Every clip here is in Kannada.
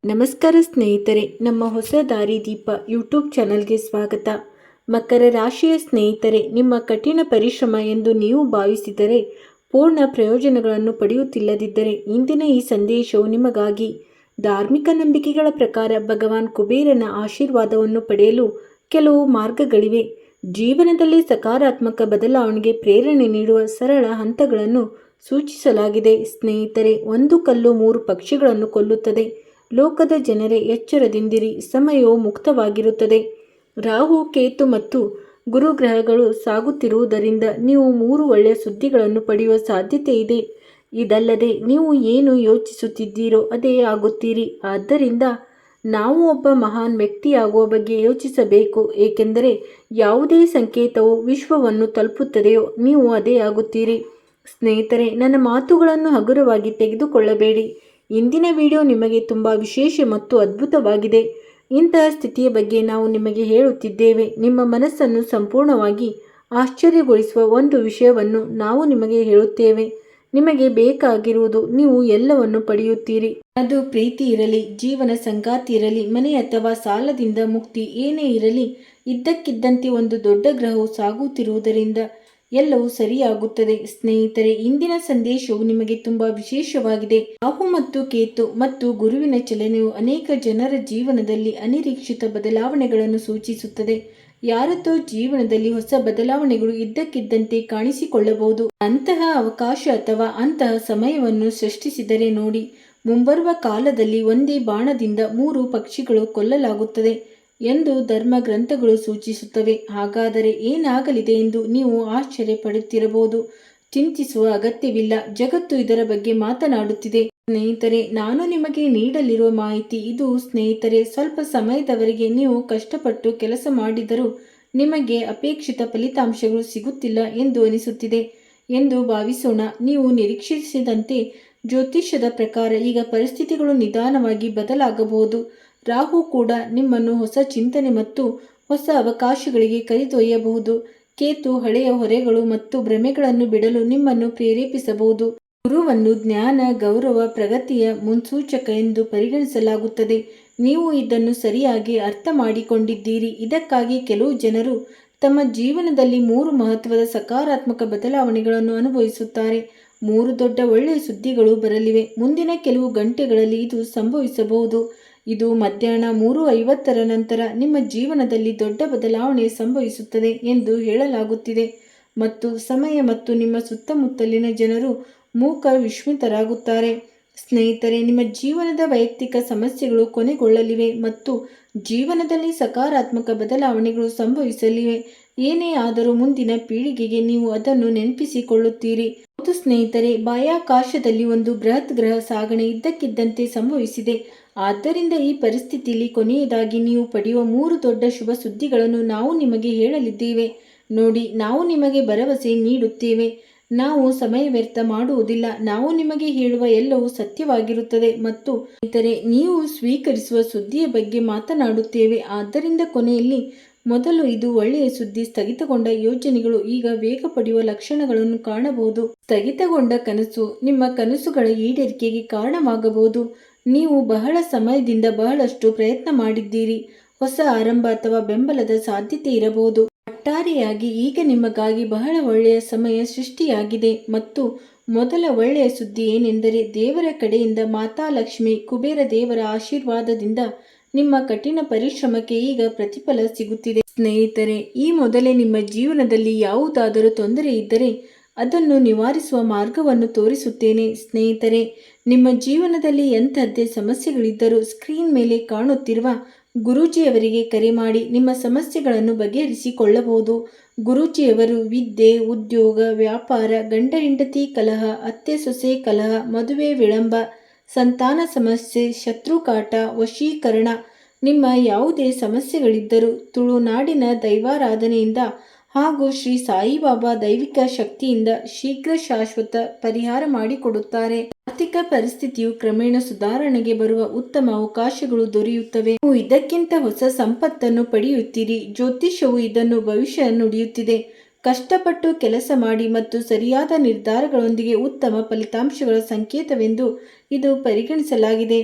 ನಮಸ್ಕಾರ ಸ್ನೇಹಿತರೆ, ನಮ್ಮ ಹೊಸ ದಾರಿದೀಪ ಯೂಟ್ಯೂಬ್ ಚಾನಲ್ಗೆ ಸ್ವಾಗತ. ಮಕರ ರಾಶಿಯ ಸ್ನೇಹಿತರೆ, ನಿಮ್ಮ ಕಠಿಣ ಪರಿಶ್ರಮ ಎಂದು ನೀವು ಭಾವಿಸಿದರೆ ಪೂರ್ಣ ಪ್ರಯೋಜನಗಳನ್ನು ಪಡೆಯುತ್ತಿಲ್ಲದಿದ್ದರೆ ಇಂದಿನ ಈ ಸಂದೇಶವು ನಿಮಗಾಗಿ. ಧಾರ್ಮಿಕ ನಂಬಿಕೆಗಳ ಪ್ರಕಾರ ಭಗವಾನ್ ಕುಬೇರನ ಆಶೀರ್ವಾದವನ್ನು ಪಡೆಯಲು ಕೆಲವು ಮಾರ್ಗಗಳಿವೆ. ಜೀವನದಲ್ಲಿ ಸಕಾರಾತ್ಮಕ ಬದಲಾವಣೆಗೆ ಪ್ರೇರಣೆ ನೀಡುವ ಸರಳ ಹಂತಗಳನ್ನು ಸೂಚಿಸಲಾಗಿದೆ. ಸ್ನೇಹಿತರೆ, ಒಂದು ಕಲ್ಲು 3 ಪಕ್ಷಿಗಳನ್ನು ಕೊಲ್ಲುತ್ತದೆ. ಲೋಕದ ಜನರೇ, ಎಚ್ಚರದಿಂದಿರಿ, ಸಮಯವು ಮುಕ್ತವಾಗಿರುತ್ತದೆ. ರಾಹು, ಕೇತು ಮತ್ತು ಗುರುಗ್ರಹಗಳು ಸಾಗುತ್ತಿರುವುದರಿಂದ ನೀವು 3 ಒಳ್ಳೆಯ ಸುದ್ದಿಗಳನ್ನು ಪಡೆಯುವ ಸಾಧ್ಯತೆ ಇದೆ. ಇದಲ್ಲದೆ ನೀವು ಏನು ಯೋಚಿಸುತ್ತಿದ್ದೀರೋ ಅದೇ ಆಗುತ್ತೀರಿ. ಆದ್ದರಿಂದ ನಾವು ಒಬ್ಬ ಮಹಾನ್ ವ್ಯಕ್ತಿಯಾಗುವ ಬಗ್ಗೆ ಯೋಚಿಸಬೇಕು, ಏಕೆಂದರೆ ಯಾವುದೇ ಸಂಕೇತವು ವಿಶ್ವವನ್ನು ತಲುಪುತ್ತದೆಯೋ ನೀವು ಅದೇ ಆಗುತ್ತೀರಿ. ಸ್ನೇಹಿತರೆ, ನನ್ನ ಮಾತುಗಳನ್ನು ಹಗುರವಾಗಿ ತೆಗೆದುಕೊಳ್ಳಬೇಡಿ. ಇಂದಿನ ವಿಡಿಯೋ ನಿಮಗೆ ತುಂಬ ವಿಶೇಷ ಮತ್ತು ಅದ್ಭುತವಾಗಿದೆ. ಇಂತಹ ಸ್ಥಿತಿಯ ಬಗ್ಗೆ ನಾವು ನಿಮಗೆ ಹೇಳುತ್ತಿದ್ದೇವೆ. ನಿಮ್ಮ ಮನಸ್ಸನ್ನು ಸಂಪೂರ್ಣವಾಗಿ ಆಶ್ಚರ್ಯಗೊಳಿಸುವ ಒಂದು ವಿಷಯವನ್ನು ನಾವು ನಿಮಗೆ ಹೇಳುತ್ತೇವೆ. ನಿಮಗೆ ಬೇಕಾಗಿರುವುದು ನೀವು ಎಲ್ಲವನ್ನು ಪಡೆಯುತ್ತೀರಿ. ಅದು ಪ್ರೀತಿ ಇರಲಿ, ಜೀವನ ಸಂಗಾತಿ ಇರಲಿ, ಮನೆ ಅಥವಾ ಸಾಲದಿಂದ ಮುಕ್ತಿ, ಏನೇ ಇರಲಿ. ಇದ್ದಕ್ಕಿದ್ದಂತೆ ಒಂದು ದೊಡ್ಡ ಗ್ರಹವು ಸಾಗುತ್ತಿರುವುದರಿಂದ ಎಲ್ಲವೂ ಸರಿಯಾಗುತ್ತದೆ. ಸ್ನೇಹಿತರೆ, ಇಂದಿನ ಸಂದೇಶವು ನಿಮಗೆ ತುಂಬಾ ವಿಶೇಷವಾಗಿದೆ. ರಾಹು ಮತ್ತು ಕೇತು ಮತ್ತು ಗುರುವಿನ ಚಲನೆಯು ಅನೇಕ ಜನರ ಜೀವನದಲ್ಲಿ ಅನಿರೀಕ್ಷಿತ ಬದಲಾವಣೆಗಳನ್ನು ಸೂಚಿಸುತ್ತದೆ. ಯಾರದ್ದೋ ಜೀವನದಲ್ಲಿ ಹೊಸ ಬದಲಾವಣೆಗಳು ಇದ್ದಕ್ಕಿದ್ದಂತೆ ಕಾಣಿಸಿಕೊಳ್ಳಬಹುದು. ಅಂತಹ ಅವಕಾಶ ಅಥವಾ ಅಂತಹ ಸಮಯವನ್ನು ಸೃಷ್ಟಿಸಿದರೆ ನೋಡಿ. ಮುಂಬರುವ ಕಾಲದಲ್ಲಿ ಒಂದೇ ಬಾಣದಿಂದ 3 ಪಕ್ಷಿಗಳು ಕೊಲ್ಲಲಾಗುತ್ತದೆ ಎಂದು ಧರ್ಮ ಗ್ರಂಥಗಳು ಸೂಚಿಸುತ್ತವೆ. ಹಾಗಾದರೆ ಏನಾಗಲಿದೆ ಎಂದು ನೀವು ಆಶ್ಚರ್ಯ ಪಡುತ್ತಿರಬಹುದು. ಚಿಂತಿಸುವ ಅಗತ್ಯವಿಲ್ಲ, ಜಗತ್ತು ಇದರ ಬಗ್ಗೆ ಮಾತನಾಡುತ್ತಿದೆ. ಸ್ನೇಹಿತರೆ, ನಾನು ನಿಮಗೆ ನೀಡಲಿರುವ ಮಾಹಿತಿ ಇದು. ಸ್ನೇಹಿತರೆ, ಸ್ವಲ್ಪ ಸಮಯದವರೆಗೆ ನೀವು ಕಷ್ಟಪಟ್ಟು ಕೆಲಸ ಮಾಡಿದರೂ ನಿಮಗೆ ಅಪೇಕ್ಷಿತ ಫಲಿತಾಂಶಗಳು ಸಿಗುತ್ತಿಲ್ಲ ಎಂದು ಅನಿಸುತ್ತಿದೆ ಎಂದು ಭಾವಿಸೋಣ. ನೀವು ನಿರೀಕ್ಷಿಸಿದಂತೆ ಜ್ಯೋತಿಷ್ಯದ ಪ್ರಕಾರ ಈಗ ಪರಿಸ್ಥಿತಿಗಳು ನಿಧಾನವಾಗಿ ಬದಲಾಗಬಹುದು. ರಾಹು ಕೂಡ ನಿಮ್ಮನ್ನು ಹೊಸ ಚಿಂತನೆ ಮತ್ತು ಹೊಸ ಅವಕಾಶಗಳಿಗೆ ಕರೆದೊಯ್ಯಬಹುದು. ಕೇತು ಹಳೆಯ ಹೊರೆಗಳು ಮತ್ತು ಭ್ರಮೆಗಳನ್ನು ಬಿಡಲು ನಿಮ್ಮನ್ನು ಪ್ರೇರೇಪಿಸಬಹುದು. ಗುರುವನ್ನು ಜ್ಞಾನ, ಗೌರವ, ಪ್ರಗತಿಯ ಮುನ್ಸೂಚಕ ಎಂದು ಪರಿಗಣಿಸಲಾಗುತ್ತದೆ. ನೀವು ಇದನ್ನು ಸರಿಯಾಗಿ ಅರ್ಥ ಮಾಡಿಕೊಂಡಿದ್ದೀರಿ. ಇದಕ್ಕಾಗಿ ಕೆಲವು ಜನರು ತಮ್ಮ ಜೀವನದಲ್ಲಿ 3 ಮಹತ್ವದ ಸಕಾರಾತ್ಮಕ ಬದಲಾವಣೆಗಳನ್ನು ಅನುಭವಿಸುತ್ತಾರೆ. 3 ದೊಡ್ಡ ಒಳ್ಳೆಯ ಸುದ್ದಿಗಳು ಬರಲಿವೆ. ಮುಂದಿನ ಕೆಲವು ಗಂಟೆಗಳಲ್ಲಿ ಇದು ಸಂಭವಿಸಬಹುದು. ಇದು ಮಧ್ಯಾಹ್ನ 3:50 ನಂತರ ನಿಮ್ಮ ಜೀವನದಲ್ಲಿ ದೊಡ್ಡ ಬದಲಾವಣೆ ಸಂಭವಿಸುತ್ತದೆ ಎಂದು ಹೇಳಲಾಗುತ್ತಿದೆ. ಮತ್ತು ಸಮಯ ಮತ್ತು ನಿಮ್ಮ ಸುತ್ತಮುತ್ತಲಿನ ಜನರು ಮೂಕ ವಿಸ್ಮಿತರಾಗುತ್ತಾರೆ. ಸ್ನೇಹಿತರೆ, ನಿಮ್ಮ ಜೀವನದ ವೈಯಕ್ತಿಕ ಸಮಸ್ಯೆಗಳು ಕೊನೆಗೊಳ್ಳಲಿವೆ ಮತ್ತು ಜೀವನದಲ್ಲಿ ಸಕಾರಾತ್ಮಕ ಬದಲಾವಣೆಗಳು ಸಂಭವಿಸಲಿವೆ. ಏನೇ ಆದರೂ ಮುಂದಿನ ಪೀಳಿಗೆಗೆ ನೀವು ಅದನ್ನು ನೆನಪಿಸಿಕೊಳ್ಳುತ್ತೀರಿ. ಹೌದು ಸ್ನೇಹಿತರೆ, ಬಾಹ್ಯಾಕಾಶದಲ್ಲಿ ಒಂದು ಬೃಹತ್ ಗ್ರಹ ಸಾಗಣೆ ಇದ್ದಕ್ಕಿದ್ದಂತೆ ಸಂಭವಿಸಿದೆ. ಆದ್ದರಿಂದ ಈ ಪರಿಸ್ಥಿತಿಯಲ್ಲಿ ಕೊನೆಯದಾಗಿ ನೀವು ಪಡೆಯುವ 3 ದೊಡ್ಡ ಶುಭ ಸುದ್ದಿಗಳನ್ನು ನಾವು ನಿಮಗೆ ಹೇಳಲಿದ್ದೇವೆ. ನೋಡಿ, ನಾವು ನಿಮಗೆ ಭರವಸೆ ನೀಡುತ್ತೇವೆ. ನಾವು ಸಮಯ ವ್ಯರ್ಥ ಮಾಡುವುದಿಲ್ಲ. ನಾವು ನಿಮಗೆ ಹೇಳುವ ಎಲ್ಲವೂ ಸತ್ಯವಾಗಿರುತ್ತದೆ ಮತ್ತು ಸ್ನೇಹಿತರೆ, ನೀವು ಸ್ವೀಕರಿಸುವ ಸುದ್ದಿಯ ಬಗ್ಗೆ ಮಾತನಾಡುತ್ತೇವೆ. ಆದ್ದರಿಂದ ಕೊನೆಯಲ್ಲಿ ಮೊದಲು ಇದು ಒಳ್ಳೆಯ ಸುದ್ದಿ. ಸ್ಥಗಿತಗೊಂಡ ಯೋಜನೆಗಳು ಈಗ ವೇಗ ಪಡೆಯುವ ಲಕ್ಷಣಗಳನ್ನು ಕಾಣಬಹುದು. ಸ್ಥಗಿತಗೊಂಡ ಕನಸು ನಿಮ್ಮ ಕನಸುಗಳ ಈಡೇರಿಕೆಗೆ ಕಾರಣವಾಗಬಹುದು. ನೀವು ಬಹಳ ಸಮಯದಿಂದ ಬಹಳಷ್ಟು ಪ್ರಯತ್ನ ಮಾಡಿದ್ದೀರಿ. ಹೊಸ ಆರಂಭ ಅಥವಾ ಬೆಂಬಲದ ಸಾಧ್ಯತೆ ಇರಬಹುದು. ಒಟ್ಟಾರೆಯಾಗಿ ಈಗ ನಿಮಗಾಗಿ ಬಹಳ ಒಳ್ಳೆಯ ಸಮಯ ಸೃಷ್ಟಿಯಾಗಿದೆ. ಮತ್ತು ಮೊದಲ ಒಳ್ಳೆಯ ಸುದ್ದಿ ಏನೆಂದರೆ ದೇವರ ಕಡೆಯಿಂದ ಮಾತಾ ಲಕ್ಷ್ಮಿ, ಕುಬೇರ ದೇವರ ಆಶೀರ್ವಾದದಿಂದ ನಿಮ್ಮ ಕಠಿಣ ಪರಿಶ್ರಮಕ್ಕೆ ಈಗ ಪ್ರತಿಫಲ ಸಿಗುತ್ತಿದೆ. ಸ್ನೇಹಿತರೆ, ಈ ಮೊದಲೇ ನಿಮ್ಮ ಜೀವನದಲ್ಲಿ ಯಾವುದಾದರೂ ತೊಂದರೆ ಇದ್ದರೆ ಅದನ್ನು ನಿವಾರಿಸುವ ಮಾರ್ಗವನ್ನು ತೋರಿಸುತ್ತೇನೆ. ಸ್ನೇಹಿತರೆ, ನಿಮ್ಮ ಜೀವನದಲ್ಲಿ ಎಂಥದ್ದೇ ಸಮಸ್ಯೆಗಳಿದ್ದರೂ ಸ್ಕ್ರೀನ್ ಮೇಲೆ ಕಾಣುತ್ತಿರುವ ಗುರೂಜಿಯವರಿಗೆ ಕರೆ ಮಾಡಿ ನಿಮ್ಮ ಸಮಸ್ಯೆಗಳನ್ನು ಬಗೆಹರಿಸಿಕೊಳ್ಳಬಹುದು. ಗುರೂಜಿಯವರು ವಿದ್ಯೆ, ಉದ್ಯೋಗ, ವ್ಯಾಪಾರ, ಗಂಡ ಹೆಂಡತಿ ಕಲಹ, ಅತ್ತೆ ಸೊಸೆ ಕಲಹ, ಮದುವೆ ವಿಳಂಬ, ಸಂತಾನ ಸಮಸ್ಯೆ, ಶತ್ರುಕಾಟ, ವಶೀಕರಣ, ನಿಮ್ಮ ಯಾವುದೇ ಸಮಸ್ಯೆಗಳಿದ್ದರೂ ತುಳುನಾಡಿನ ದೈವಾರಾಧನೆಯಿಂದ ಹಾಗೂ ಶ್ರೀ ಸಾಯಿಬಾಬಾ ದೈವಿಕ ಶಕ್ತಿಯಿಂದ ಶೀಘ್ರ ಶಾಶ್ವತ ಪರಿಹಾರ ಮಾಡಿಕೊಡುತ್ತಾರೆ. ಆರ್ಥಿಕ ಪರಿಸ್ಥಿತಿಯು ಕ್ರಮೇಣ ಸುಧಾರಣೆಗೆ ಬರುವ ಉತ್ತಮ ಅವಕಾಶಗಳು ದೊರೆಯುತ್ತವೆ. ನೀವು ಇದಕ್ಕಿಂತ ಹೊಸ ಸಂಪತ್ತನ್ನು ಪಡೆಯುತ್ತೀರಿ. ಜ್ಯೋತಿಷ್ಯವು ಇದನ್ನು ಭವಿಷ್ಯ ನುಡಿಯುತ್ತಿದೆ. ಕಷ್ಟಪಟ್ಟು ಕೆಲಸ ಮಾಡಿ ಮತ್ತು ಸರಿಯಾದ ನಿರ್ಧಾರಗಳೊಂದಿಗೆ ಉತ್ತಮ ಫಲಿತಾಂಶಗಳ ಸಂಕೇತವೆಂದು ಇದು ಪರಿಗಣಿಸಲಾಗಿದೆ.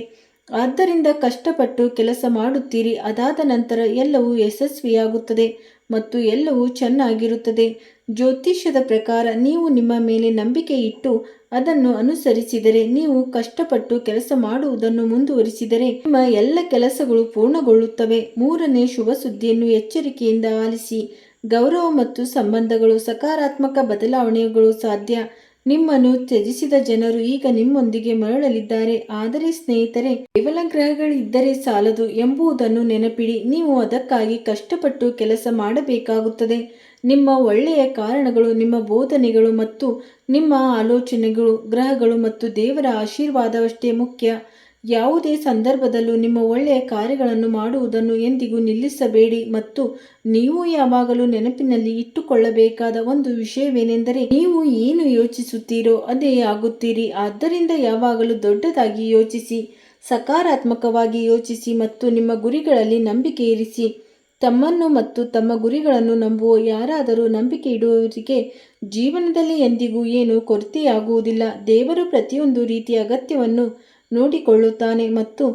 ಆದ್ದರಿಂದ ಕಷ್ಟಪಟ್ಟು ಕೆಲಸ ಮಾಡುತ್ತೀರಿ. ಅದಾದ ನಂತರ ಎಲ್ಲವೂ ಯಶಸ್ವಿಯಾಗುತ್ತದೆ ಮತ್ತು ಎಲ್ಲವೂ ಚೆನ್ನಾಗಿರುತ್ತದೆ. ಜ್ಯೋತಿಷ್ಯದ ಪ್ರಕಾರ ನೀವು ನಿಮ್ಮ ಮೇಲೆ ನಂಬಿಕೆ ಇಟ್ಟು ಅದನ್ನು ಅನುಸರಿಸಿದರೆ, ನೀವು ಕಷ್ಟಪಟ್ಟು ಕೆಲಸ ಮಾಡುವುದನ್ನು ಮುಂದುವರಿಸಿದರೆ ನಿಮ್ಮ ಎಲ್ಲ ಕೆಲಸಗಳು ಪೂರ್ಣಗೊಳ್ಳುತ್ತವೆ. ಮೂರನೇ ಶುಭ ಸುದ್ದಿಯನ್ನು ಎಚ್ಚರಿಕೆಯಿಂದ ಆಲಿಸಿ. ಗೌರವ ಮತ್ತು ಸಂಬಂಧಗಳು ಸಕಾರಾತ್ಮಕ ಬದಲಾವಣೆಗಳು ಸಾಧ್ಯ. ನಿಮ್ಮನ್ನು ತ್ಯಜಿಸಿದ ಜನರು ಈಗ ನಿಮ್ಮೊಂದಿಗೆ ಮರಳಲಿದ್ದಾರೆ. ಆದರೆ ಸ್ನೇಹಿತರೆ, ಕೇವಲ ಗ್ರಹಗಳಿದ್ದರೆ ಸಾಲದು ಎಂಬುದನ್ನು ನೆನಪಿಡಿ. ನೀವು ಅದಕ್ಕಾಗಿ ಕಷ್ಟಪಟ್ಟು ಕೆಲಸ ಮಾಡಬೇಕಾಗುತ್ತದೆ. ನಿಮ್ಮ ಒಳ್ಳೆಯ ಕಾರಣಗಳು, ನಿಮ್ಮ ಬೋಧನೆಗಳು ಮತ್ತು ನಿಮ್ಮ ಆಲೋಚನೆಗಳು, ಗ್ರಹಗಳು ಮತ್ತು ದೇವರ ಆಶೀರ್ವಾದವಷ್ಟೇ ಮುಖ್ಯ. ಯಾವುದೇ ಸಂದರ್ಭದಲ್ಲೂ ನಿಮ್ಮ ಒಳ್ಳೆಯ ಕಾರ್ಯಗಳನ್ನು ಮಾಡುವುದನ್ನು ಎಂದಿಗೂ ನಿಲ್ಲಿಸಬೇಡಿ. ಮತ್ತು ನೀವು ಯಾವಾಗಲೂ ನೆನಪಿನಲ್ಲಿ ಇಟ್ಟುಕೊಳ್ಳಬೇಕಾದ ಒಂದು ವಿಷಯವೇನೆಂದರೆ, ನೀವು ಏನು ಯೋಚಿಸುತ್ತೀರೋ ಅದೇ ಆಗುತ್ತೀರಿ. ಆದ್ದರಿಂದ ಯಾವಾಗಲೂ ದೊಡ್ಡದಾಗಿ ಯೋಚಿಸಿ, ಸಕಾರಾತ್ಮಕವಾಗಿ ಯೋಚಿಸಿ ಮತ್ತು ನಿಮ್ಮ ಗುರಿಗಳಲ್ಲಿ ನಂಬಿಕೆ ಇರಿಸಿ. ತಮ್ಮನ್ನು ಮತ್ತು ತಮ್ಮ ಗುರಿಗಳನ್ನು ನಂಬುವ ಯಾರಾದರೂ ನಂಬಿಕೆ ಇಡುವವರಿಗೆ ಜೀವನದಲ್ಲಿ ಎಂದಿಗೂ ಏನೂ ಕೊರತೆಯಾಗುವುದಿಲ್ಲ. ದೇವರು ಪ್ರತಿಯೊಂದು ರೀತಿಯ ಅಗತ್ಯವನ್ನು ನೋಡಿಕೊಳ್ಳುತ್ತಾನೆ ಮತ್ತು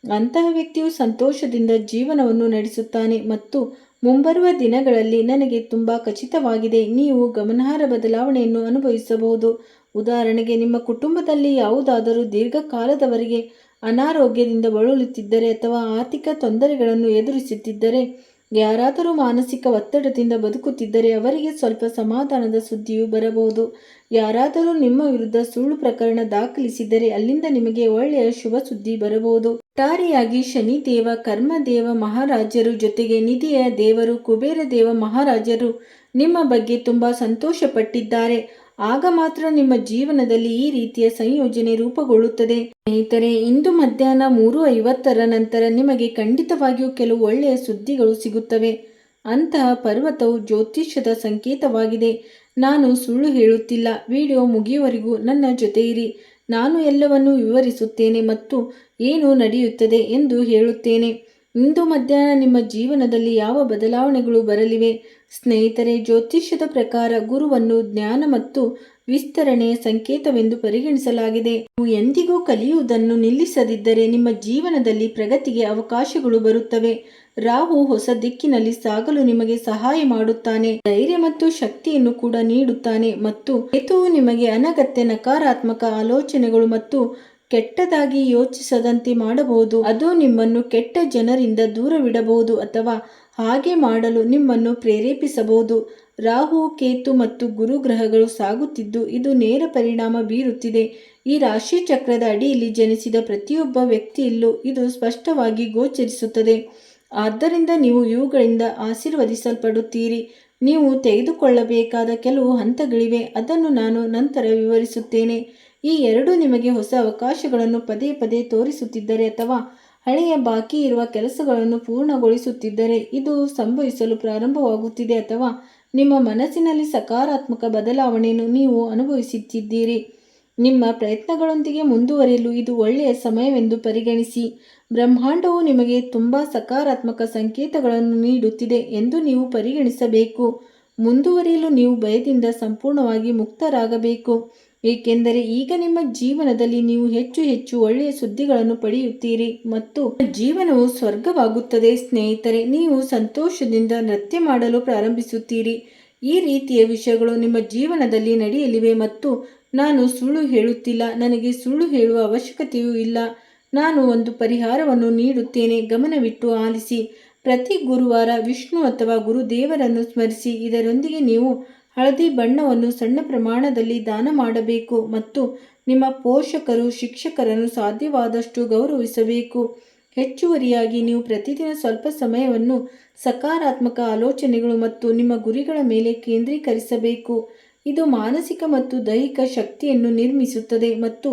ಅಂತಹ ವ್ಯಕ್ತಿಯು ಸಂತೋಷದಿಂದ ಜೀವನವನ್ನು ನಡೆಸುತ್ತಾನೆ. ಮತ್ತು ಮುಂಬರುವ ದಿನಗಳಲ್ಲಿ ನನಗೆ ತುಂಬ ಖಚಿತವಾಗಿದೆ, ನೀವು ಗಮನಾರ್ಹ ಬದಲಾವಣೆಯನ್ನು ಅನುಭವಿಸಬಹುದು. ಉದಾಹರಣೆಗೆ, ನಿಮ್ಮ ಕುಟುಂಬದಲ್ಲಿ ಯಾವುದಾದರೂ ದೀರ್ಘಕಾಲದವರೆಗೆ ಅನಾರೋಗ್ಯದಿಂದ ಬಳಲುತ್ತಿದ್ದರೆ ಅಥವಾ ಆರ್ಥಿಕ ತೊಂದರೆಗಳನ್ನು ಎದುರಿಸುತ್ತಿದ್ದರೆ, ಯಾರಾದರೂ ಮಾನಸಿಕ ಒತ್ತಡದಿಂದ ಬದುಕುತ್ತಿದ್ದರೆ ಅವರಿಗೆ ಸ್ವಲ್ಪ ಸಮಾಧಾನದ ಸುದ್ದಿಯು ಬರಬಹುದು. ಯಾರಾದರೂ ನಿಮ್ಮ ವಿರುದ್ಧ ಸುಳ್ಳು ಪ್ರಕರಣ ದಾಖಲಿಸಿದರೆ ಅಲ್ಲಿಂದ ನಿಮಗೆ ಒಳ್ಳೆಯ ಶುಭ ಸುದ್ದಿ ಬರಬಹುದು. ಒಟ್ಟಾರೆಯಾಗಿ ಶನಿದೇವ, ಕರ್ಮದೇವ ಮಹಾರಾಜರು ಜೊತೆಗೆ ನಿಧಿಯ ದೇವರು ಕುಬೇರ ದೇವ ಮಹಾರಾಜರು ನಿಮ್ಮ ಬಗ್ಗೆ ತುಂಬಾ ಸಂತೋಷಪಟ್ಟಿದ್ದಾರೆ. ಆಗ ಮಾತ್ರ ನಿಮ್ಮ ಜೀವನದಲ್ಲಿ ಈ ರೀತಿಯ ಸಂಯೋಜನೆ ರೂಪುಗೊಳ್ಳುತ್ತದೆ. ಸ್ನೇಹಿತರೆ, ಇಂದು ಮಧ್ಯಾಹ್ನ 3:50 ನಂತರ ನಿಮಗೆ ಖಂಡಿತವಾಗಿಯೂ ಕೆಲವು ಒಳ್ಳೆಯ ಸುದ್ದಿಗಳು ಸಿಗುತ್ತವೆ. ಅಂತಹ ಪರ್ವತವು ಜ್ಯೋತಿಷ್ಯದ ಸಂಕೇತವಾಗಿದೆ. ನಾನು ಸುಳ್ಳು ಹೇಳುತ್ತಿಲ್ಲ. ವಿಡಿಯೋ ಮುಗಿಯುವವರೆಗೂ ನನ್ನ ಜೊತೆ ಇರಿ. ನಾನು ಎಲ್ಲವನ್ನೂ ವಿವರಿಸುತ್ತೇನೆ ಮತ್ತು ಏನು ನಡೆಯುತ್ತದೆ ಎಂದು ಹೇಳುತ್ತೇನೆ. ಇಂದು ಮಧ್ಯಾಹ್ನ ನಿಮ್ಮ ಜೀವನದಲ್ಲಿ ಯಾವ ಬದಲಾವಣೆಗಳು ಬರಲಿವೆ? ಸ್ನೇಹಿತರೆ, ಜ್ಯೋತಿಷ್ಯದ ಪ್ರಕಾರ ಗುರುವನ್ನು ಜ್ಞಾನ ಮತ್ತು ವಿಸ್ತರಣೆಯ ಸಂಕೇತವೆಂದು ಪರಿಗಣಿಸಲಾಗಿದೆ. ನೀವು ಎಂದಿಗೂ ಕಲಿಯುವುದನ್ನು ನಿಲ್ಲಿಸದಿದ್ದರೆ ನಿಮ್ಮ ಜೀವನದಲ್ಲಿ ಪ್ರಗತಿಗೆ ಅವಕಾಶಗಳು ಬರುತ್ತವೆ. ರಾಹು ಹೊಸ ದಿಕ್ಕಿನಲ್ಲಿ ಸಾಗಲು ನಿಮಗೆ ಸಹಾಯ ಮಾಡುತ್ತಾನೆ, ಧೈರ್ಯ ಮತ್ತು ಶಕ್ತಿಯನ್ನು ಕೂಡ ನೀಡುತ್ತಾನೆ. ಮತ್ತು ಕೇತುವು ನಿಮಗೆ ಅನಗತ್ಯ ನಕಾರಾತ್ಮಕ ಆಲೋಚನೆಗಳು ಮತ್ತು ಕೆಟ್ಟದಾಗಿ ಯೋಚಿಸದಂತೆ ಮಾಡಬಹುದು. ಅದು ನಿಮ್ಮನ್ನು ಕೆಟ್ಟ ಜನರಿಂದ ದೂರವಿಡಬಹುದು ಅಥವಾ ಹಾಗೆ ಮಾಡಲು ನಿಮ್ಮನ್ನು ಪ್ರೇರೇಪಿಸಬಹುದು. ರಾಹು, ಕೇತು ಮತ್ತು ಗುರು ಗ್ರಹಗಳು ಸಾಗುತ್ತಿದ್ದು ಇದು ನೇರ ಪರಿಣಾಮ ಬೀರುತ್ತಿದೆ. ಈ ರಾಶಿ ಚಕ್ರದ ಅಡಿಯಲ್ಲಿ ಜನಿಸಿದ ಪ್ರತಿಯೊಬ್ಬ ವ್ಯಕ್ತಿಯಲ್ಲೂ ಇದು ಸ್ಪಷ್ಟವಾಗಿ ಗೋಚರಿಸುತ್ತದೆ. ಆದ್ದರಿಂದ ನೀವು ಇವುಗಳಿಂದ ಆಶೀರ್ವದಿಸಲ್ಪಡುತ್ತೀರಿ. ನೀವು ತೆಗೆದುಕೊಳ್ಳಬೇಕಾದ ಕೆಲವು ಹಂತಗಳಿವೆ, ಅದನ್ನು ನಾನು ನಂತರ ವಿವರಿಸುತ್ತೇನೆ. ಈ ಎರಡು ನಿಮಗೆ ಹೊಸ ಅವಕಾಶಗಳನ್ನು ಪದೇ ಪದೇ ತೋರಿಸುತ್ತಿದ್ದರೆ ಅಥವಾ ಹಳೆಯ ಬಾಕಿ ಇರುವ ಕೆಲಸಗಳನ್ನು ಪೂರ್ಣಗೊಳಿಸುತ್ತಿದ್ದರೆ ಇದು ಸಂಭವಿಸಲು ಪ್ರಾರಂಭವಾಗುತ್ತಿದೆ, ಅಥವಾ ನಿಮ್ಮ ಮನಸ್ಸಿನಲ್ಲಿ ಸಕಾರಾತ್ಮಕ ಬದಲಾವಣೆಯನ್ನು ನೀವು ಅನುಭವಿಸುತ್ತಿದ್ದೀರಿ. ನಿಮ್ಮ ಪ್ರಯತ್ನಗಳೊಂದಿಗೆ ಮುಂದುವರಿಯಲು ಇದು ಒಳ್ಳೆಯ ಸಮಯವೆಂದು ಪರಿಗಣಿಸಿ. ಬ್ರಹ್ಮಾಂಡವು ನಿಮಗೆ ತುಂಬಾ ಸಕಾರಾತ್ಮಕ ಸಂಕೇತಗಳನ್ನು ನೀಡುತ್ತಿದೆ ಎಂದು ನೀವು ಪರಿಗಣಿಸಬೇಕು. ಮುಂದುವರಿಯಲು ನೀವು ಭಯದಿಂದ ಸಂಪೂರ್ಣವಾಗಿ ಮುಕ್ತರಾಗಬೇಕು, ಏಕೆಂದರೆ ಈಗ ನಿಮ್ಮ ಜೀವನದಲ್ಲಿ ನೀವು ಹೆಚ್ಚು ಹೆಚ್ಚು ಒಳ್ಳೆಯ ಸುದ್ದಿಗಳನ್ನು ಪಡೆಯುತ್ತೀರಿ ಮತ್ತು ಜೀವನವು ಸ್ವರ್ಗವಾಗುತ್ತದೆ. ಸ್ನೇಹಿತರೆ, ನೀವು ಸಂತೋಷದಿಂದ ನೃತ್ಯ ಮಾಡಲು ಪ್ರಾರಂಭಿಸುತ್ತೀರಿ. ಈ ರೀತಿಯ ವಿಷಯಗಳು ನಿಮ್ಮ ಜೀವನದಲ್ಲಿ ನಡೆಯಲಿವೆ ಮತ್ತು ನಾನು ಸುಳ್ಳು ಹೇಳುತ್ತಿಲ್ಲ. ನನಗೆ ಸುಳ್ಳು ಹೇಳುವ ಅವಶ್ಯಕತೆಯೂ ಇಲ್ಲ. ನಾನು ಒಂದು ಪರಿಹಾರವನ್ನು ನೀಡುತ್ತೇನೆ, ಗಮನವಿಟ್ಟು ಆಲಿಸಿ. ಪ್ರತಿ ಗುರುವಾರ ವಿಷ್ಣು ಅಥವಾ ಗುರುದೇವರನ್ನು ಸ್ಮರಿಸಿ. ಇದರೊಂದಿಗೆ ನೀವು ಹಳದಿ ಬಣ್ಣವನ್ನು ಸಣ್ಣ ಪ್ರಮಾಣದಲ್ಲಿ ದಾನ ಮಾಡಬೇಕು ಮತ್ತು ನಿಮ್ಮ ಪೋಷಕರು, ಶಿಕ್ಷಕರನ್ನು ಸಾಧ್ಯವಾದಷ್ಟು ಗೌರವಿಸಬೇಕು. ಹೆಚ್ಚುವರಿಯಾಗಿ ನೀವು ಪ್ರತಿದಿನ ಸ್ವಲ್ಪ ಸಮಯವನ್ನು ಸಕಾರಾತ್ಮಕ ಆಲೋಚನೆಗಳು ಮತ್ತು ನಿಮ್ಮ ಗುರಿಗಳ ಮೇಲೆ ಕೇಂದ್ರೀಕರಿಸಬೇಕು. ಇದು ಮಾನಸಿಕ ಮತ್ತು ದೈಹಿಕ ಶಕ್ತಿಯನ್ನು ನಿರ್ಮಿಸುತ್ತದೆ ಮತ್ತು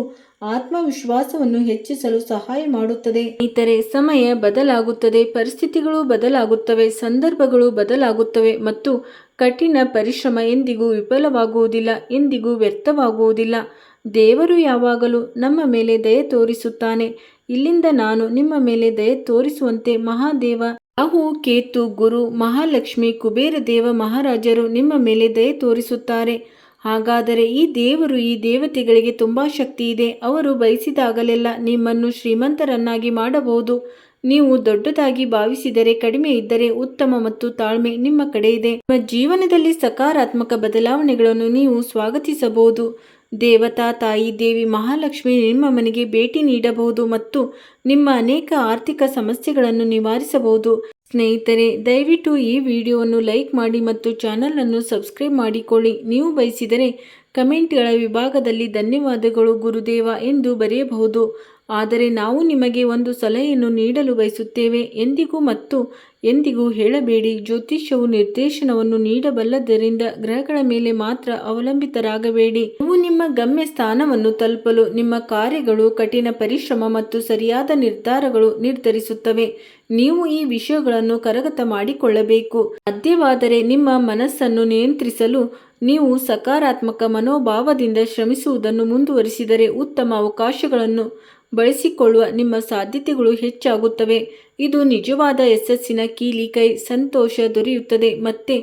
ಆತ್ಮವಿಶ್ವಾಸವನ್ನು ಹೆಚ್ಚಿಸಲು ಸಹಾಯ ಮಾಡುತ್ತದೆ. ಸ್ನೇಹಿತರೆ, ಸಮಯ ಬದಲಾಗುತ್ತದೆ, ಪರಿಸ್ಥಿತಿಗಳು ಬದಲಾಗುತ್ತವೆ, ಸಂದರ್ಭಗಳು ಬದಲಾಗುತ್ತವೆ ಮತ್ತು ಕಠಿಣ ಪರಿಶ್ರಮ ಎಂದಿಗೂ ವಿಫಲವಾಗುವುದಿಲ್ಲ, ಎಂದಿಗೂ ವ್ಯರ್ಥವಾಗುವುದಿಲ್ಲ. ದೇವರು ಯಾವಾಗಲೂ ನಮ್ಮ ಮೇಲೆ ದಯೆ ತೋರಿಸುತ್ತಾನೆ. ಇಲ್ಲಿಂದ ನಾನು ನಿಮ್ಮ ಮೇಲೆ ದಯೆ ತೋರಿಸುವಂತೆ ಮಹಾದೇವ, ರಾಹು, ಕೇತು, ಗುರು, ಮಹಾಲಕ್ಷ್ಮಿ, ಕುಬೇರ ದೇವ ಮಹಾರಾಜರು ನಿಮ್ಮ ಮೇಲೆ ದಯೆ ತೋರಿಸುತ್ತಾರೆ. ಹಾಗಾದರೆ ಈ ದೇವರು ಈ ದೇವತೆಗಳಿಗೆ ತುಂಬ ಶಕ್ತಿ ಇದೆ. ಅವರು ಬಯಸಿದಾಗಲೆಲ್ಲ ನಿಮ್ಮನ್ನು ಶ್ರೀಮಂತರನ್ನಾಗಿ ಮಾಡಬಹುದು. ನೀವು ದೊಡ್ಡದಾಗಿ ಭಾವಿಸಿದರೆ ಕಡಿಮೆ ಇದ್ದರೆ ಉತ್ತಮ ಮತ್ತು ತಾಳ್ಮೆ ನಿಮ್ಮ ಕಡೆ ಇದೆ. ನಿಮ್ಮ ಜೀವನದಲ್ಲಿ ಸಕಾರಾತ್ಮಕ ಬದಲಾವಣೆಗಳನ್ನು ನೀವು ಸ್ವಾಗತಿಸಬಹುದು. ದೇವತಾ ತಾಯಿ ದೇವಿ ಮಹಾಲಕ್ಷ್ಮಿ ನಿಮ್ಮ ಮನೆಗೆ ಭೇಟಿ ನೀಡಬಹುದು ಮತ್ತು ನಿಮ್ಮ ಅನೇಕ ಆರ್ಥಿಕ ಸಮಸ್ಯೆಗಳನ್ನು ನಿವಾರಿಸಬಹುದು. ಸ್ನೇಹಿತರೆ, ದಯವಿಟ್ಟು ಈ ವಿಡಿಯೋವನ್ನು ಲೈಕ್ ಮಾಡಿ ಮತ್ತು ಚಾನಲ್ ಅನ್ನು ಸಬ್ಸ್ಕ್ರೈಬ್ ಮಾಡಿಕೊಳ್ಳಿ. ನೀವು ಬಯಸಿದರೆ ಕಮೆಂಟ್ಗಳ ವಿಭಾಗದಲ್ಲಿ ಧನ್ಯವಾದಗಳು ಗುರುದೇವ ಎಂದು ಬರೆಯಬಹುದು. ಆದರೆ ನಾವು ನಿಮಗೆ ಒಂದು ಸಲಹೆಯನ್ನು ನೀಡಲು ಬಯಸುತ್ತೇವೆ. ಎಂದಿಗೂ ಹೇಳಬೇಡಿ. ಜ್ಯೋತಿಷ್ಯವು ನಿರ್ದೇಶನವನ್ನು ನೀಡಬಲ್ಲದರಿಂದ ಗ್ರಹಗಳ ಮೇಲೆ ಮಾತ್ರ ಅವಲಂಬಿತರಾಗಬೇಡಿ. ನೀವು ನಿಮ್ಮ ಗಮ್ಯ ಸ್ಥಾನವನ್ನು ತಲುಪಲು ನಿಮ್ಮ ಕಾರ್ಯಗಳು, ಕಠಿಣ ಪರಿಶ್ರಮ ಮತ್ತು ಸರಿಯಾದ ನಿರ್ಧಾರಗಳು ನಿರ್ಧರಿಸುತ್ತವೆ. ನೀವು ಈ ವಿಷಯಗಳನ್ನು ಕರಗತ ಮಾಡಿಕೊಳ್ಳಬೇಕು. ಸಾಧ್ಯವಾದರೆ ನಿಮ್ಮ ಮನಸ್ಸನ್ನು ನಿಯಂತ್ರಿಸಲು ನೀವು ಸಕಾರಾತ್ಮಕ ಮನೋಭಾವದಿಂದ ಶ್ರಮಿಸುವುದನ್ನು ಮುಂದುವರಿಸಿದರೆ ಉತ್ತಮ ಅವಕಾಶಗಳನ್ನು ಬಳಸಿಕೊಳ್ಳುವ ನಿಮ್ಮ ಸಾಧ್ಯತೆಗಳು ಹೆಚ್ಚಾಗುತ್ತವೆ. ಇದು ನಿಜವಾದ ಯಶಸ್ಸಿನ ಕೀಲಿ ಕೈ. ಸಂತೋಷ ದೊರೆಯುತ್ತದೆ ಮತ್ತೆ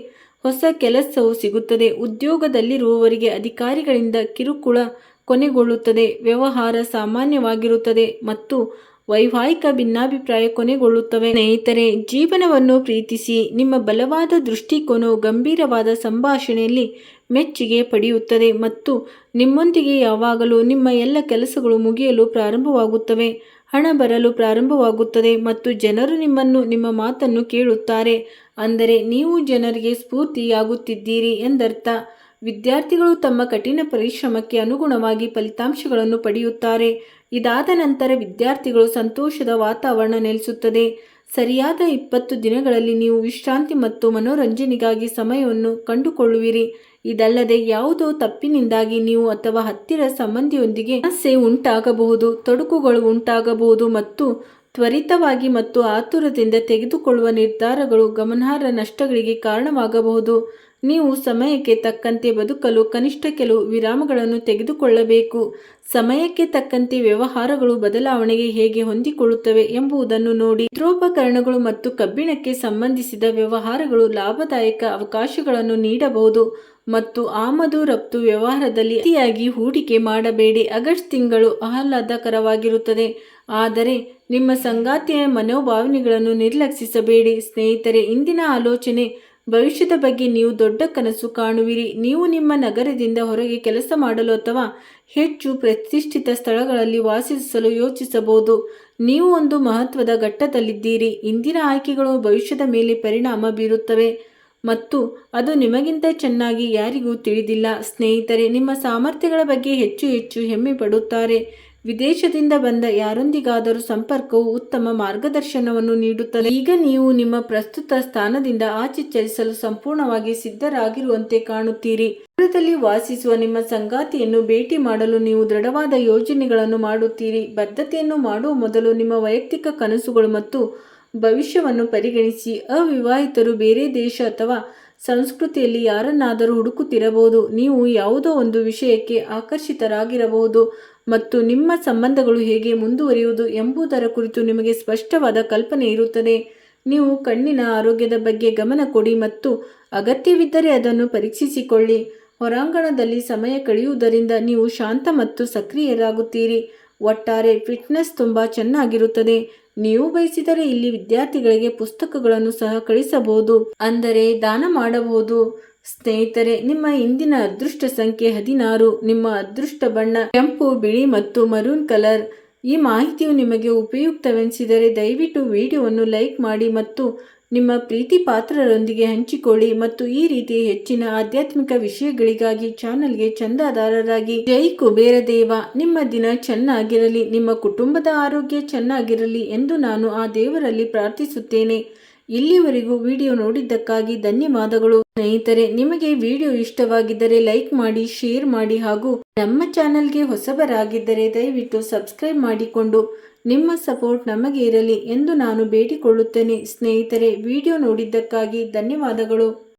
ಹೊಸ ಕೆಲಸವು ಸಿಗುತ್ತದೆ. ಉದ್ಯೋಗದಲ್ಲಿರುವವರಿಗೆ ಅಧಿಕಾರಿಗಳಿಂದ ಕಿರುಕುಳ ಕೊನೆಗೊಳ್ಳುತ್ತದೆ. ವ್ಯವಹಾರ ಸಾಮಾನ್ಯವಾಗಿರುತ್ತದೆ ಮತ್ತು ವೈವಾಹಿಕ ಭಿನ್ನಾಭಿಪ್ರಾಯ ಕೊನೆಗೊಳ್ಳುತ್ತವೆ. ಸ್ನೇಹಿತರೆ, ಜೀವನವನ್ನು ಪ್ರೀತಿಸಿ. ನಿಮ್ಮ ಬಲವಾದ ದೃಷ್ಟಿಕೋನವು ಗಂಭೀರವಾದ ಸಂಭಾಷಣೆಯಲ್ಲಿ ಮೆಚ್ಚುಗೆ ಪಡೆಯುತ್ತದೆ ಮತ್ತು ನಿಮ್ಮೊಂದಿಗೆ ಯಾವಾಗಲೂ ನಿಮ್ಮ ಎಲ್ಲ ಕೆಲಸಗಳು ಮುಗಿಯಲು ಪ್ರಾರಂಭವಾಗುತ್ತವೆ. ಹಣ ಬರಲು ಪ್ರಾರಂಭವಾಗುತ್ತದೆ ಮತ್ತು ಜನರು ನಿಮ್ಮ ಮಾತನ್ನು ಕೇಳುತ್ತಾರೆ. ಅಂದರೆ ನೀವು ಜನರಿಗೆ ಸ್ಫೂರ್ತಿಯಾಗುತ್ತಿದ್ದೀರಿ ಎಂದರ್ಥ. ವಿದ್ಯಾರ್ಥಿಗಳು ತಮ್ಮ ಕಠಿಣ ಪರಿಶ್ರಮಕ್ಕೆ ಅನುಗುಣವಾಗಿ ಫಲಿತಾಂಶಗಳನ್ನು ಪಡೆಯುತ್ತಾರೆ. ಇದಾದ ನಂತರ ವಿದ್ಯಾರ್ಥಿಗಳು ಸಂತೋಷದ ವಾತಾವರಣ ನೆಲೆಸುತ್ತದೆ. ಸರಿಯಾದ 20 ದಿನಗಳಲ್ಲಿ ನೀವು ವಿಶ್ರಾಂತಿ ಮತ್ತು ಮನೋರಂಜನೆಗಾಗಿ ಸಮಯವನ್ನು ಕಂಡುಕೊಳ್ಳುವಿರಿ. ಇದಲ್ಲದೆ ಯಾವುದೋ ತಪ್ಪಿನಿಂದಾಗಿ ನೀವು ಅಥವಾ ಹತ್ತಿರ ಸಂಬಂಧಿಯೊಂದಿಗೆ ಸಮಸ್ಯೆ ಉಂಟಾಗಬಹುದು, ತೊಡಕುಗಳು ಉಂಟಾಗಬಹುದು ಮತ್ತು ತ್ವರಿತವಾಗಿ ಮತ್ತು ಆತುರದಿಂದ ತೆಗೆದುಕೊಳ್ಳುವ ನಿರ್ಧಾರಗಳು ಗಮನಾರ್ಹ ನಷ್ಟಗಳಿಗೆ ಕಾರಣವಾಗಬಹುದು. ನೀವು ಸಮಯಕ್ಕೆ ತಕ್ಕಂತೆ ಬದುಕಲು ಕನಿಷ್ಠ ಕೆಲವು ವಿರಾಮಗಳನ್ನು ತೆಗೆದುಕೊಳ್ಳಬೇಕು. ಸಮಯಕ್ಕೆ ತಕ್ಕಂತೆ ವ್ಯವಹಾರಗಳು ಬದಲಾವಣೆಗೆ ಹೇಗೆ ಹೊಂದಿಕೊಳ್ಳುತ್ತವೆ ಎಂಬುದನ್ನು ನೋಡಿ. ಯಂತ್ರೋಪಕರಣಗಳು ಮತ್ತು ಕಬ್ಬಿಣಕ್ಕೆ ಸಂಬಂಧಿಸಿದ ವ್ಯವಹಾರಗಳು ಲಾಭದಾಯಕ ಅವಕಾಶಗಳನ್ನು ನೀಡಬಹುದು ಮತ್ತು ಆಮದು ರಫ್ತು ವ್ಯವಹಾರದಲ್ಲಿ ಅತಿಯಾಗಿ ಹೂಡಿಕೆ ಮಾಡಬೇಡಿ. ಆಗಸ್ಟ್ ತಿಂಗಳು ಆಹ್ಲಾದಕರವಾಗಿರುತ್ತದೆ, ಆದರೆ ನಿಮ್ಮ ಸಂಗಾತಿಯ ಮನೋಭಾವನೆಗಳನ್ನು ನಿರ್ಲಕ್ಷಿಸಬೇಡಿ. ಸ್ನೇಹಿತರೆ, ಇಂದಿನ ಆಲೋಚನೆ: ಭವಿಷ್ಯದ ಬಗ್ಗೆ ನೀವು ದೊಡ್ಡ ಕನಸು ಕಾಣುವಿರಿ. ನೀವು ನಿಮ್ಮ ನಗರದಿಂದ ಹೊರಗೆ ಕೆಲಸ ಮಾಡಲು ಅಥವಾ ಹೆಚ್ಚು ಪ್ರತಿಷ್ಠಿತ ಸ್ಥಳಗಳಲ್ಲಿ ವಾಸಿಸಲು ಯೋಚಿಸಬಹುದು. ನೀವು ಒಂದು ಮಹತ್ವದ ಘಟ್ಟದಲ್ಲಿದ್ದೀರಿ. ಇಂದಿನ ಆಯ್ಕೆಗಳು ಭವಿಷ್ಯದ ಮೇಲೆ ಪರಿಣಾಮ ಬೀರುತ್ತವೆ ಮತ್ತು ಅದು ನಿಮಗಿಂತ ಚೆನ್ನಾಗಿ ಯಾರಿಗೂ ತಿಳಿದಿಲ್ಲ. ಸ್ನೇಹಿತರೆ, ನಿಮ್ಮ ಸಾಮರ್ಥ್ಯಗಳ ಬಗ್ಗೆ ಹೆಚ್ಚು ಹೆಮ್ಮೆ ಪಡುತ್ತಾರೆ. ವಿದೇಶದಿಂದ ಬಂದ ಯಾರೊಂದಿಗಾದರೂ ಸಂಪರ್ಕವು ಉತ್ತಮ ಮಾರ್ಗದರ್ಶನವನ್ನು ನೀಡುತ್ತದೆ. ಈಗ ನೀವು ನಿಮ್ಮ ಪ್ರಸ್ತುತ ಸ್ಥಾನದಿಂದ ಆಚೆ ಚಲಿಸಲು ಸಂಪೂರ್ಣವಾಗಿ ಸಿದ್ಧರಾಗಿರುವಂತೆ ಕಾಣುತ್ತೀರಿ. ದೂರದಲ್ಲಿ ವಾಸಿಸುವ ನಿಮ್ಮ ಸಂಗಾತಿಯನ್ನು ಭೇಟಿ ಮಾಡಲು ನೀವು ದೃಢವಾದ ಯೋಜನೆಗಳನ್ನು ಮಾಡುತ್ತೀರಿ. ಬದ್ಧತೆಯನ್ನು ಮಾಡುವ ಮೊದಲು ನಿಮ್ಮ ವೈಯಕ್ತಿಕ ಕನಸುಗಳು ಮತ್ತು ಭವಿಷ್ಯವನ್ನು ಪರಿಗಣಿಸಿ. ಅವಿವಾಹಿತರು ಬೇರೆ ದೇಶ ಅಥವಾ ಸಂಸ್ಕೃತಿಯಲ್ಲಿ ಯಾರನ್ನಾದರೂ ಹುಡುಕುತ್ತಿರಬಹುದು. ನೀವು ಯಾವುದೋ ಒಂದು ವಿಷಯಕ್ಕೆ ಆಕರ್ಷಿತರಾಗಿರಬಹುದು ಮತ್ತು ನಿಮ್ಮ ಸಂಬಂಧಗಳು ಹೇಗೆ ಮುಂದುವರಿಯುವುದು ಎಂಬುದರ ಕುರಿತು ನಿಮಗೆ ಸ್ಪಷ್ಟವಾದ ಕಲ್ಪನೆ ಇರುತ್ತದೆ. ನೀವು ಕಣ್ಣಿನ ಆರೋಗ್ಯದ ಬಗ್ಗೆ ಗಮನ ಕೊಡಿ ಮತ್ತು ಅಗತ್ಯವಿದ್ದರೆ ಅದನ್ನು ಪರೀಕ್ಷಿಸಿಕೊಳ್ಳಿ. ಹೊರಾಂಗಣದಲ್ಲಿ ಸಮಯ ಕಳೆಯುವುದರಿಂದ ನೀವು ಶಾಂತ ಮತ್ತು ಸಕ್ರಿಯರಾಗುತ್ತೀರಿ. ಒಟ್ಟಾರೆ ಫಿಟ್ನೆಸ್ ತುಂಬಾ ಚೆನ್ನಾಗಿರುತ್ತದೆ. ನೀವು ಬಯಸಿದರೆ ಇಲ್ಲಿ ವಿದ್ಯಾರ್ಥಿಗಳಿಗೆ ಪುಸ್ತಕಗಳನ್ನು ಸಹ ಕಳಿಸಬಹುದು, ಅಂದರೆ ದಾನ ಮಾಡಬಹುದು. ಸ್ನೇಹಿತರೆ, ನಿಮ್ಮ ಇಂದಿನ ಅದೃಷ್ಟ ಸಂಖ್ಯೆ 16. ನಿಮ್ಮ ಅದೃಷ್ಟ ಬಣ್ಣ ಕೆಂಪು, ಬಿಳಿ ಮತ್ತು ಮರೂನ್ ಕಲರ್. ಈ ಮಾಹಿತಿಯು ನಿಮಗೆ ಉಪಯುಕ್ತವೆನಿಸಿದರೆ ದಯವಿಟ್ಟು ವಿಡಿಯೋವನ್ನು ಲೈಕ್ ಮಾಡಿ ಮತ್ತು ನಿಮ್ಮ ಪ್ರೀತಿ ಪಾತ್ರರೊಂದಿಗೆ ಹಂಚಿಕೊಳ್ಳಿ ಮತ್ತು ಈ ರೀತಿಯ ಹೆಚ್ಚಿನ ಆಧ್ಯಾತ್ಮಿಕ ವಿಷಯಗಳಿಗಾಗಿ ಚಾನಲ್ಗೆ ಚಂದಾದಾರರಾಗಿ. ಜೈ ಕುಬೇರ ದೇವ. ನಿಮ್ಮ ದಿನ ಚೆನ್ನಾಗಿರಲಿ, ನಿಮ್ಮ ಕುಟುಂಬದ ಆರೋಗ್ಯ ಚೆನ್ನಾಗಿರಲಿ ಎಂದು ನಾನು ಆ ದೇವರಲ್ಲಿ ಪ್ರಾರ್ಥಿಸುತ್ತೇನೆ. ಇಲ್ಲಿವರೆಗೂ ವಿಡಿಯೋ ನೋಡಿದ್ದಕ್ಕಾಗಿ ಧನ್ಯವಾದಗಳು. ಸ್ನೇಹಿತರೆ, ನಿಮಗೆ ವಿಡಿಯೋ ಇಷ್ಟವಾಗಿದ್ದರೆ ಲೈಕ್ ಮಾಡಿ, ಶೇರ್ ಮಾಡಿ ಹಾಗೂ ನಮ್ಮ ಚಾನಲ್ಗೆ ಹೊಸಬರಾಗಿದ್ದರೆ ದಯವಿಟ್ಟು ಸಬ್ಸ್ಕ್ರೈಬ್ ಮಾಡಿಕೊಂಡು ನಿಮ್ಮ ಸಪೋರ್ಟ್ ನಮಗೆ ಇರಲಿ ಎಂದು ನಾನು ಬೇಡಿಕೊಳ್ಳುತ್ತೇನೆ. ಸ್ನೇಹಿತರೆ, ವಿಡಿಯೋ ನೋಡಿದ್ದಕ್ಕಾಗಿ ಧನ್ಯವಾದಗಳು.